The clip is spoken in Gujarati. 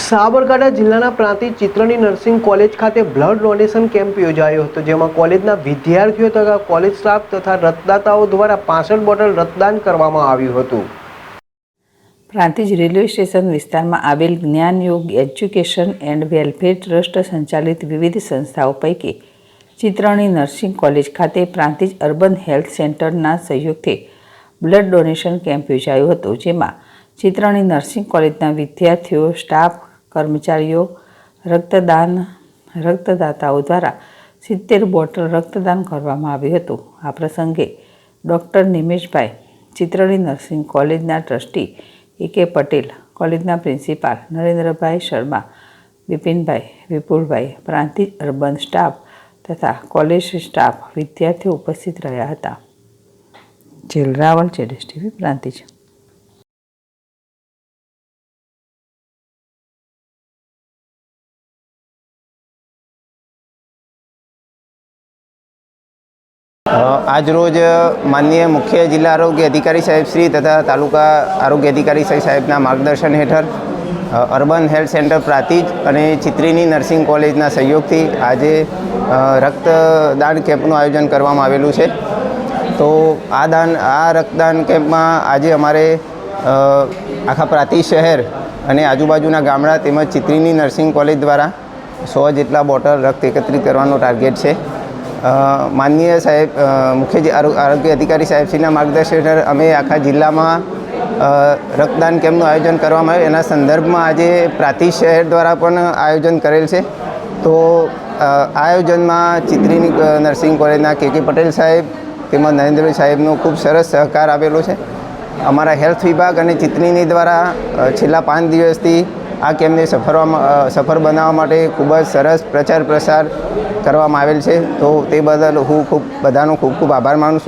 સાબરકાંઠા જિલ્લાના પ્રાંતિજ ચિત્રની નર્સિંગ કોલેજ ખાતે બ્લડ ડોનેશન કેમ્પ યોજાયો હતો, જેમાં કોલેજના વિદ્યાર્થીઓ તથા કોલેજ સ્ટાફ તથા રક્તદાતાઓ દ્વારા 65 બોટલ રક્તદાન કરવામાં આવ્યું હતું। પ્રાંતિજ રેલવે સ્ટેશન વિસ્તારમાં આવેલ Gyanyog education and welfare trust સંચાલિત વિવિધ સંસ્થાઓ પૈકી ચિત્રની નર્સિંગ કોલેજ ખાતે પ્રાંતિજ અર્બન હેલ્થ સેન્ટરના સહયોગથી બ્લડ ડોનેશન કેમ્પ યોજાયો હતો, જેમાં ચિત્રની નર્સિંગ કોલેજના વિદ્યાર્થીઓ, સ્ટાફ, કર્મચારીઓ, રક્તદાતાઓ દ્વારા 70 બોટલ રક્તદાન કરવામાં આવ્યું હતું। આ પ્રસંગે ડૉક્ટર નિમેશભાઈ, ચિત્રની નર્સિંગ કોલેજના ટ્રસ્ટી એ.કે. પટેલ, કોલેજના પ્રિન્સિપાલ નરેન્દ્રભાઈ શર્મા, બિપિનભાઈ, વિપુલભાઈ, પ્રાંતિજ અર્બન સ્ટાફ તથા કોલેજ સ્ટાફ, વિદ્યાર્થીઓ ઉપસ્થિત રહ્યા હતા। જેલ રાવલ, જેડેશ ટીવી, પ્રાંતિજ। આજ રોજ માનનીય મુખ્ય જિલ્લા આરોગ્ય અધિકારી સાહેબ શ્રી તથા તાલુકા આરોગ્ય અધિકારી સાહેબના માર્ગદર્શન હેઠળ અર્બન હેલ્થ સેન્ટર પ્રાંતિજ અને ચિત્રીની નર્સિંગ કોલેજના સહયોગથી આજે રક્તદાન કેમ્પનું આયોજન કરવામાં આવેલું છે। તો આ રક્તદાન કેમ્પમાં આજે અમારે આખા પ્રાંતિજ શહેર અને આજુબાજુના ગામડા તેમજ ચિત્રીની નર્સિંગ કોલેજ દ્વારા 100 જેટલા બોટલ રક્ત એકત્રિત કરવાનો ટાર્ગેટ છે। માનનીય સાહેબ મુખ્ય આરોગ્ય અધિકારી સાહેબશ્રીના માર્ગદર્શન હેઠળ અમે આખા જિલ્લામાં રક્તદાન કેમ્પનું આયોજન કરવામાં આવ્યું, એના સંદર્ભમાં આજે પ્રાંતિજ શહેર દ્વારા પણ આયોજન કરેલ છે। તો આ આયોજનમાં ચિત્રીની નર્સિંગ કોલેજના કે.કે. પટેલ સાહેબ તેમજ નરેન્દ્રભાઈ સાહેબનો ખૂબ સરસ સહકાર આપેલો છે। અમારા હેલ્થ વિભાગ અને ચિત્રીની દ્વારા છેલ્લા 5 દિવસથી આ કેમ્પને સફળ બનાવવા માટે ખૂબ જ સરસ પ્રચાર પ્રસાર કરવામાં આવેલ છે। તો તે બદલ હું બધાનો ખૂબ આભાર માનું છું।